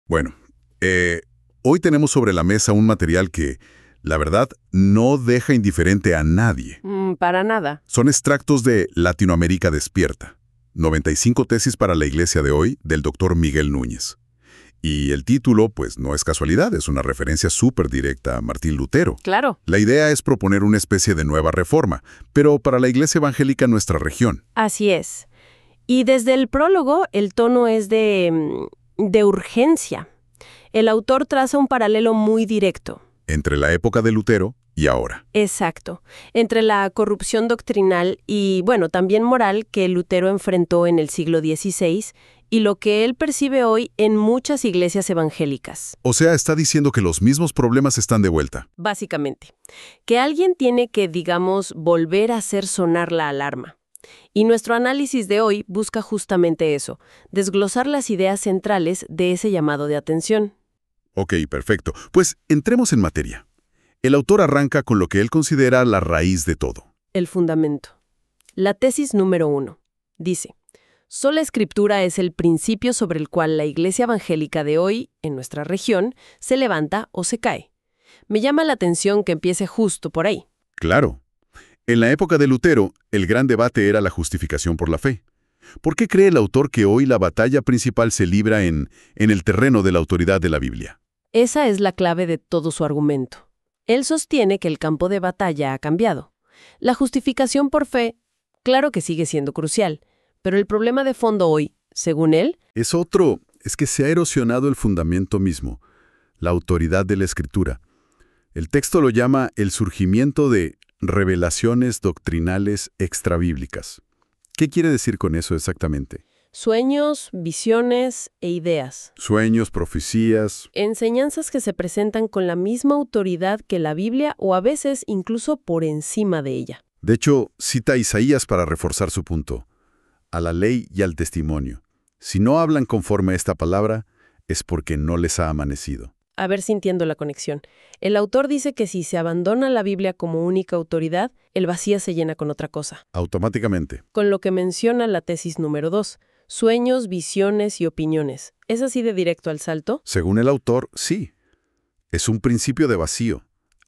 Bueno, hoy tenemos sobre la mesa un material que, la verdad, no deja indiferente a nadie. Para nada. Son extractos de Latinoamérica Despierta, 95 tesis para la iglesia de hoy, del Dr. Miguel Núñez. Y el título, pues no es casualidad, es una referencia súper directa a Martín Lutero. Claro. La idea es proponer una especie de nueva reforma, pero para la iglesia evangélica en nuestra región. Así es. Y desde el prólogo, el tono es de urgencia. El autor traza un paralelo muy directo. Entre la época de Lutero y ahora. Exacto. Entre la corrupción doctrinal y, bueno, también moral que Lutero enfrentó en el siglo XVI y lo que él percibe hoy en muchas iglesias evangélicas. O sea, está diciendo que los mismos problemas están de vuelta. Básicamente, que alguien tiene que, digamos, volver a hacer sonar la alarma. Y nuestro análisis de hoy busca justamente eso, desglosar las ideas centrales de ese llamado de atención. Ok, perfecto. Pues entremos en materia. El autor arranca con lo que él considera la raíz de todo. El fundamento. La tesis número 1. Dice, sola escritura es el principio sobre el cual la iglesia evangélica de hoy, en nuestra región, se levanta o se cae. Me llama la atención que empiece justo por ahí. Claro. En la época de Lutero, el gran debate era la justificación por la fe. ¿Por qué cree el autor que hoy la batalla principal se libra en el terreno de la autoridad de la Biblia? Esa es la clave de todo su argumento. Él sostiene que el campo de batalla ha cambiado. La justificación por fe, claro que sigue siendo crucial, pero el problema de fondo hoy, según él, Es que se ha erosionado el fundamento mismo, la autoridad de la Escritura. El texto lo llama el surgimiento de revelaciones doctrinales extrabíblicas. ¿Qué quiere decir con eso exactamente? sueños, visiones e ideas. Sueños, profecías. Enseñanzas que se presentan con la misma autoridad que la Biblia o a veces incluso por encima de ella. De hecho, cita a Isaías para reforzar su punto. A la ley y al testimonio. Si no hablan conforme a esta palabra, es porque no les ha amanecido. A ver si entiendo la conexión. El autor dice que si se abandona la Biblia como única autoridad, el vacío se llena con otra cosa. Automáticamente. Con lo que menciona la tesis número 2, sueños, visiones y opiniones. ¿Es así de directo al salto? Según el autor, sí. Es un principio de vacío.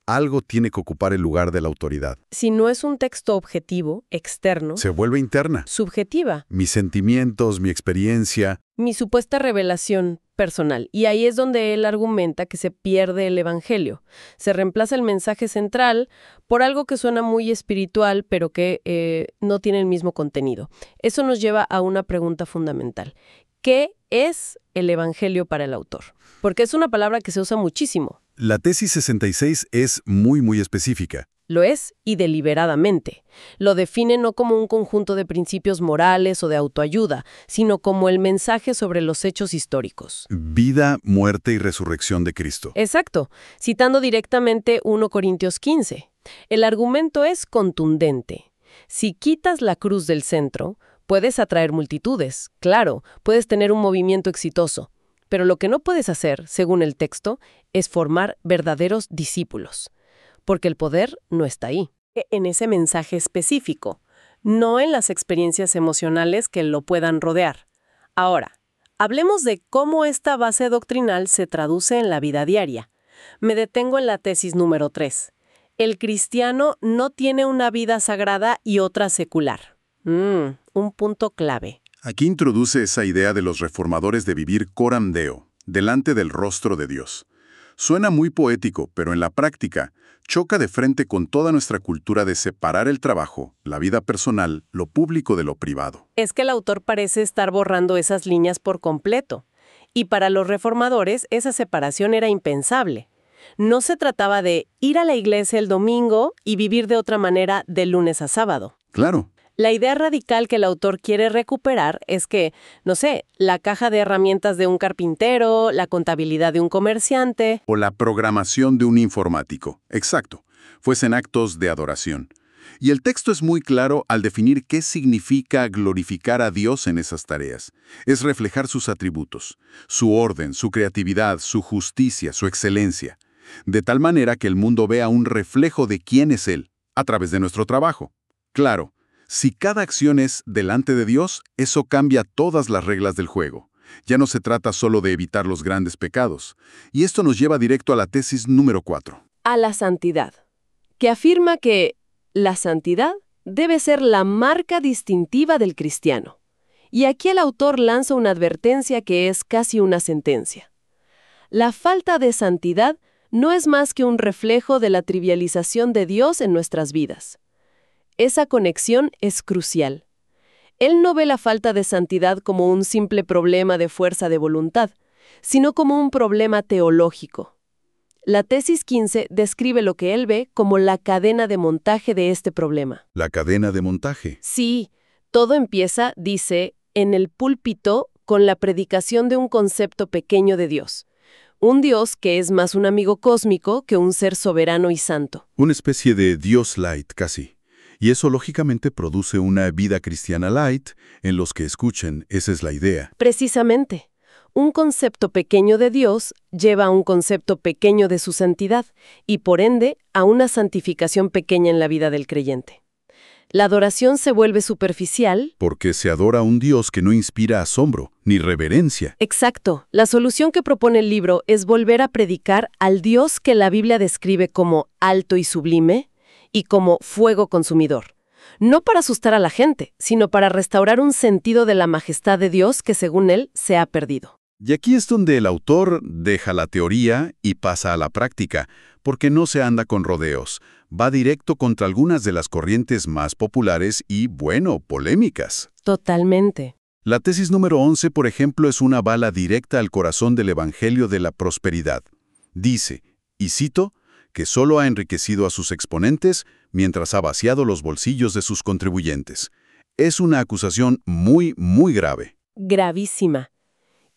Algo tiene que ocupar el lugar de la autoridad. Si no es un texto objetivo, externo, Se vuelve interna. subjetiva, Mis sentimientos, mi experiencia. mi supuesta revelación personal. Y ahí es donde él argumenta que se pierde el evangelio. Se reemplaza el mensaje central por algo que suena muy espiritual, pero que no tiene el mismo contenido. Eso nos lleva a una pregunta fundamental. ¿Qué es el evangelio para el autor? Porque es una palabra que se usa muchísimo. La tesis 66 es muy específica. Lo es y deliberadamente. Lo define no como un conjunto de principios morales o de autoayuda, sino como el mensaje sobre los hechos históricos. Vida, muerte y resurrección de Cristo. Exacto, citando directamente 1 Corintios 15. El argumento es contundente. Si quitas la cruz del centro, puedes atraer multitudes, claro, puedes tener un movimiento exitoso, pero lo que no puedes hacer, según el texto, es formar verdaderos discípulos, porque el poder no está ahí. En ese mensaje específico, no en las experiencias emocionales que lo puedan rodear. Ahora, hablemos de cómo esta base doctrinal se traduce en la vida diaria. Me detengo en la tesis número 3. El cristiano no tiene una vida sagrada y otra secular. Un punto clave. Aquí introduce esa idea de los reformadores de vivir coram Deo, delante del rostro de Dios. Suena muy poético, pero en la práctica choca de frente con toda nuestra cultura de separar el trabajo, la vida personal, lo público de lo privado. Es que el autor parece estar borrando esas líneas por completo. Y para los reformadores, esa separación era impensable. No se trataba de ir a la iglesia el domingo y vivir de otra manera de lunes a sábado. Claro. La idea radical que el autor quiere recuperar es que, no sé, la caja de herramientas de un carpintero, la contabilidad de un comerciante, O la programación de un informático. Exacto. Fuesen actos de adoración. Y el texto es muy claro al definir qué significa glorificar a Dios en esas tareas. Es reflejar sus atributos, su orden, su creatividad, su justicia, su excelencia. De tal manera que el mundo vea un reflejo de quién es Él, a través de nuestro trabajo. Claro. Si cada acción es delante de Dios, eso cambia todas las reglas del juego. Ya no se trata solo de evitar los grandes pecados. Y esto nos lleva directo a la tesis número 4. A la santidad, que afirma que la santidad debe ser la marca distintiva del cristiano. Y aquí el autor lanza una advertencia que es casi una sentencia. La falta de santidad no es más que un reflejo de la trivialización de Dios en nuestras vidas. Esa conexión es crucial. Él no ve la falta de santidad como un simple problema de fuerza de voluntad, sino como un problema teológico. La tesis 15 describe lo que él ve como la cadena de montaje de este problema. La cadena de montaje. Sí, todo empieza, dice, en el púlpito con la predicación de un concepto pequeño de Dios. Un Dios que es más un amigo cósmico que un ser soberano y santo. Una especie de Dios light, casi. Y eso lógicamente produce una vida cristiana light en los que escuchen, esa es la idea. Precisamente. Un concepto pequeño de Dios lleva a un concepto pequeño de su santidad y, por ende, a una santificación pequeña en la vida del creyente. La adoración se vuelve superficial. Porque se adora a un Dios que no inspira asombro ni reverencia. Exacto. La solución que propone el libro es volver a predicar al Dios que la Biblia describe como alto y sublime y como fuego consumidor. No para asustar a la gente, sino para restaurar un sentido de la majestad de Dios que, según él, se ha perdido. Y aquí es donde el autor deja la teoría y pasa a la práctica, porque no se anda con rodeos. Va directo contra algunas de las corrientes más populares y, bueno, polémicas. Totalmente. La tesis número 11, por ejemplo, es una bala directa al corazón del Evangelio de la prosperidad. Dice, y cito, que solo ha enriquecido a sus exponentes mientras ha vaciado los bolsillos de sus contribuyentes. Es una acusación muy, muy grave. Gravísima.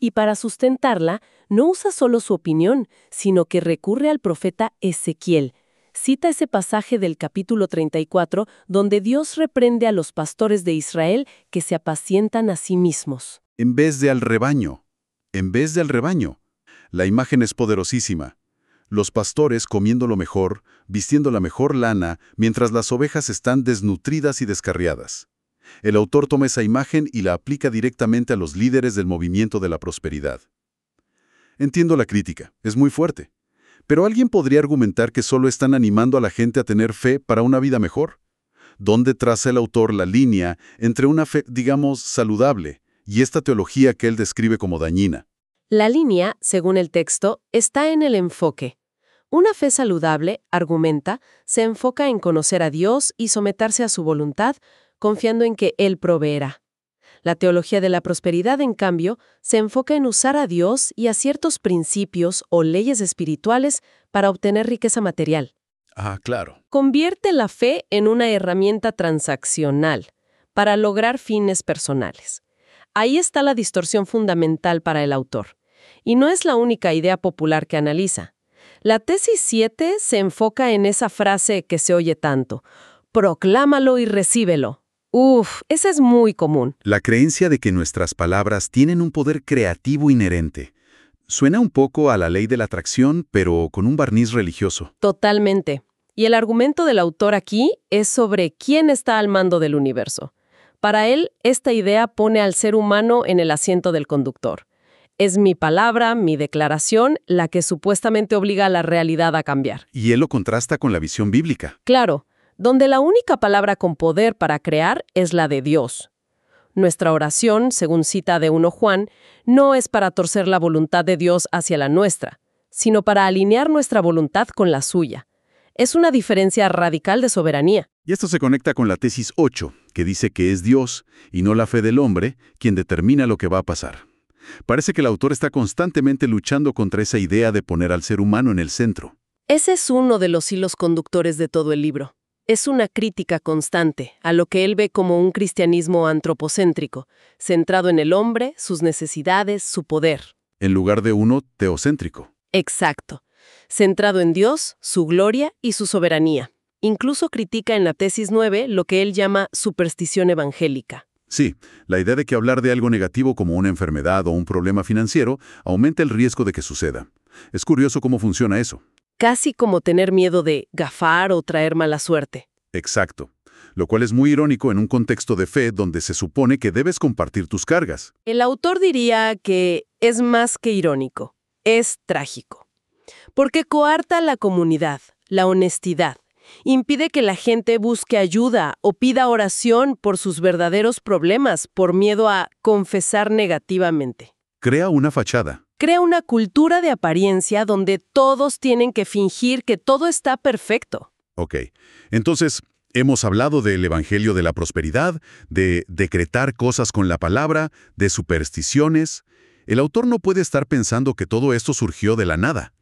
Y para sustentarla, no usa solo su opinión, sino que recurre al profeta Ezequiel. Cita ese pasaje del capítulo 34, donde Dios reprende a los pastores de Israel que se apacientan a sí mismos. En vez de al rebaño. En vez de al rebaño. La imagen es poderosísima. Los pastores comiendo lo mejor, vistiendo la mejor lana, mientras las ovejas están desnutridas y descarriadas. El autor toma esa imagen y la aplica directamente a los líderes del movimiento de la prosperidad. Entiendo la crítica, es muy fuerte. Pero alguien podría argumentar que solo están animando a la gente a tener fe para una vida mejor. ¿Dónde traza el autor la línea entre una fe, digamos, saludable y esta teología que él describe como dañina? La línea, según el texto, está en el enfoque. Una fe saludable, argumenta, se enfoca en conocer a Dios y someterse a su voluntad, confiando en que Él proveerá. La teología de la prosperidad, en cambio, se enfoca en usar a Dios y a ciertos principios o leyes espirituales para obtener riqueza material. Ah, claro. Convierte la fe en una herramienta transaccional para lograr fines personales. Ahí está la distorsión fundamental para el autor. Y no es la única idea popular que analiza. La tesis 7 se enfoca en esa frase que se oye tanto: proclámalo y recíbelo. Esa es muy común. La creencia de que nuestras palabras tienen un poder creativo inherente. Suena un poco a la ley de la atracción, pero con un barniz religioso. Totalmente. Y el argumento del autor aquí es sobre quién está al mando del universo. Para él, esta idea pone al ser humano en el asiento del conductor. Es mi palabra, mi declaración, la que supuestamente obliga a la realidad a cambiar. Y él lo contrasta con la visión bíblica. Claro, donde la única palabra con poder para crear es la de Dios. Nuestra oración, según cita de 1 Juan, no es para torcer la voluntad de Dios hacia la nuestra, sino para alinear nuestra voluntad con la suya. Es una diferencia radical de soberanía. Y esto se conecta con la tesis 8, que dice que es Dios, y no la fe del hombre, quien determina lo que va a pasar. Parece que el autor está constantemente luchando contra esa idea de poner al ser humano en el centro. Ese es uno de los hilos conductores de todo el libro. Es una crítica constante a lo que él ve como un cristianismo antropocéntrico, centrado en el hombre, sus necesidades, su poder. En lugar de uno teocéntrico. Exacto. Centrado en Dios, su gloria y su soberanía. Incluso critica en la tesis 9 lo que él llama superstición evangélica. Sí, la idea de que hablar de algo negativo como una enfermedad o un problema financiero aumenta el riesgo de que suceda. Es curioso cómo funciona eso. Casi como tener miedo de gafar o traer mala suerte. Exacto. lo cual es muy irónico en un contexto de fe donde se supone que debes compartir tus cargas. El autor diría que es más que irónico, es trágico, porque coarta la comunidad, la honestidad, impide que la gente busque ayuda o pida oración por sus verdaderos problemas por miedo a confesar negativamente. Crea una fachada. Crea una cultura de apariencia donde todos tienen que fingir que todo está perfecto. Ok, entonces hemos hablado del Evangelio de la prosperidad, de decretar cosas con la palabra, de supersticiones. El autor no puede estar pensando que todo esto surgió de la nada.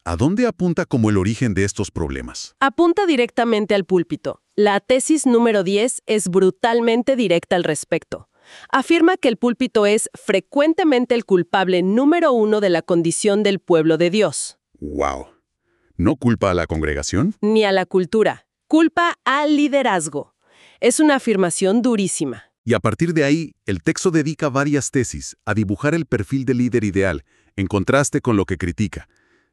¿A dónde apunta como el origen de estos problemas? Apunta directamente al púlpito. La tesis número 10 es brutalmente directa al respecto. Afirma que el púlpito es frecuentemente el culpable número 1 de la condición del pueblo de Dios. ¡Wow! ¿No culpa a la congregación? Ni a la cultura. Culpa al liderazgo. Es una afirmación durísima. Y a partir de ahí, el texto dedica varias tesis a dibujar el perfil del líder ideal, en contraste con lo que critica.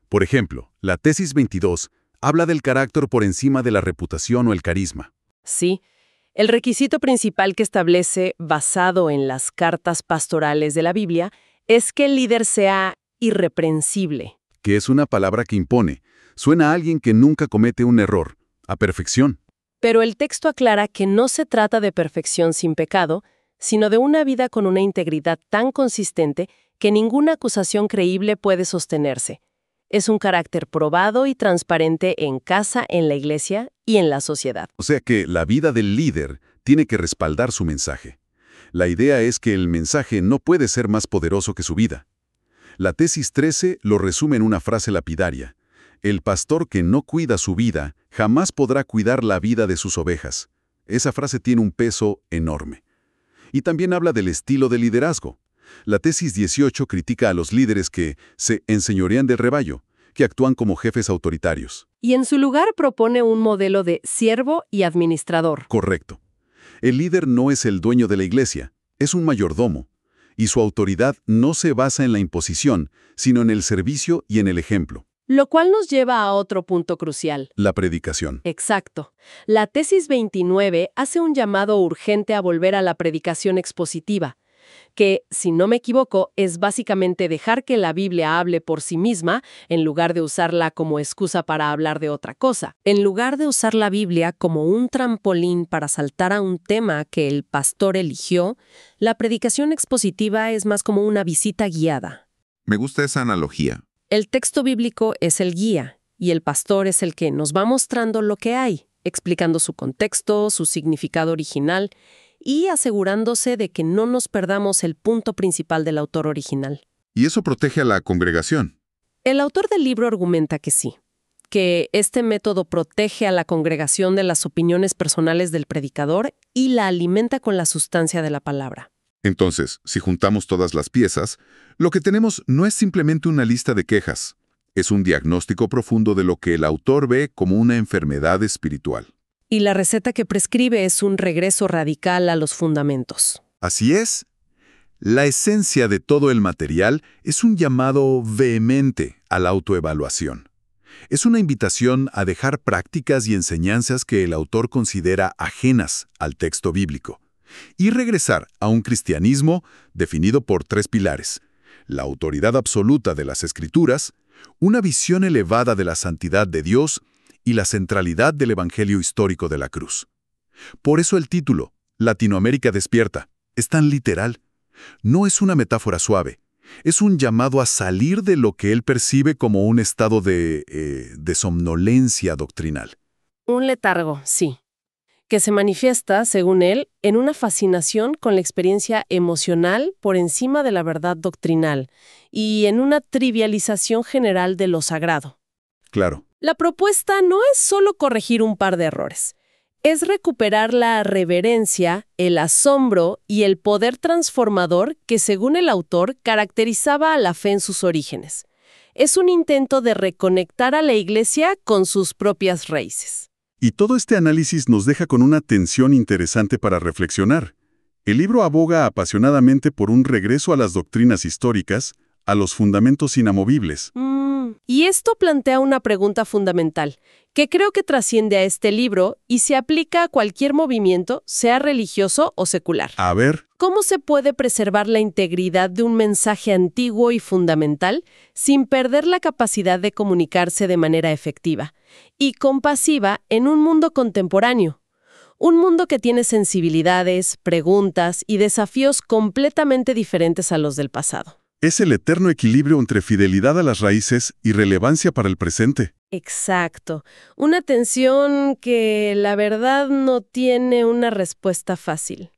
Por ejemplo, la tesis 22 habla del carácter por encima de la reputación o el carisma. Sí, el requisito principal que establece, basado en las cartas pastorales de la Biblia, es que el líder sea irreprensible. Que es una palabra que impone. Suena a alguien que nunca comete un error, a perfección. Pero el texto aclara que no se trata de perfección sin pecado, sino de una vida con una integridad tan consistente que ninguna acusación creíble puede sostenerse. Es un carácter probado y transparente en casa, en la iglesia y en la sociedad. O sea que la vida del líder tiene que respaldar su mensaje. La idea es que el mensaje no puede ser más poderoso que su vida. La tesis 13 lo resume en una frase lapidaria. El pastor que no cuida su vida jamás podrá cuidar la vida de sus ovejas. Esa frase tiene un peso enorme. Y también habla del estilo de liderazgo. La tesis 18 critica a los líderes que se enseñorean del rebaño, que actúan como jefes autoritarios. Y en su lugar propone un modelo de siervo y administrador. Correcto. El líder no es el dueño de la iglesia, es un mayordomo, y su autoridad no se basa en la imposición, sino en el servicio y en el ejemplo. Lo cual nos lleva a otro punto crucial. La predicación. Exacto. La tesis 29 hace un llamado urgente a volver a la predicación expositiva, que, si no me equivoco, es básicamente dejar que la Biblia hable por sí misma en lugar de usarla como excusa para hablar de otra cosa. En lugar de usar la Biblia como un trampolín para saltar a un tema que el pastor eligió, la predicación expositiva es más como una visita guiada. Me gusta esa analogía. El texto bíblico es el guía y el pastor es el que nos va mostrando lo que hay, explicando su contexto, su significado original y asegurándose de que no nos perdamos el punto principal del autor original. Y eso protege a la congregación. El autor del libro argumenta que sí, que este método protege a la congregación de las opiniones personales del predicador y la alimenta con la sustancia de la palabra. Entonces, si juntamos todas las piezas, lo que tenemos no es simplemente una lista de quejas, es un diagnóstico profundo de lo que el autor ve como una enfermedad espiritual. Y la receta que prescribe es un regreso radical a los fundamentos. Así es. La esencia de todo el material es un llamado vehemente a la autoevaluación. Es una invitación a dejar prácticas y enseñanzas que el autor considera ajenas al texto bíblico y regresar a un cristianismo definido por 3 pilares: la autoridad absoluta de las Escrituras, una visión elevada de la santidad de Dios y la centralidad del evangelio histórico de la cruz. Por eso el título, Latinoamérica despierta, es tan literal. No es una metáfora suave, es un llamado a salir de lo que él percibe como un estado de somnolencia doctrinal. Un letargo, sí, que se manifiesta, según él, en una fascinación con la experiencia emocional por encima de la verdad doctrinal y en una trivialización general de lo sagrado. Claro. La propuesta no es solo corregir un par de errores. Es recuperar la reverencia, el asombro y el poder transformador que, según el autor, caracterizaba a la fe en sus orígenes. Es un intento de reconectar a la Iglesia con sus propias raíces. Y todo este análisis nos deja con una tensión interesante para reflexionar. El libro aboga apasionadamente por un regreso a las doctrinas históricas, a los fundamentos inamovibles. Y esto plantea una pregunta fundamental, que creo que trasciende a este libro y se aplica a cualquier movimiento, sea religioso o secular. A ver, ¿Cómo se puede preservar la integridad de un mensaje antiguo y fundamental sin perder la capacidad de comunicarse de manera efectiva y compasiva en un mundo contemporáneo? Un mundo que tiene sensibilidades, preguntas y desafíos completamente diferentes a los del pasado. es el eterno equilibrio entre fidelidad a las raíces y relevancia para el presente. Exacto. Una tensión que la verdad no tiene una respuesta fácil.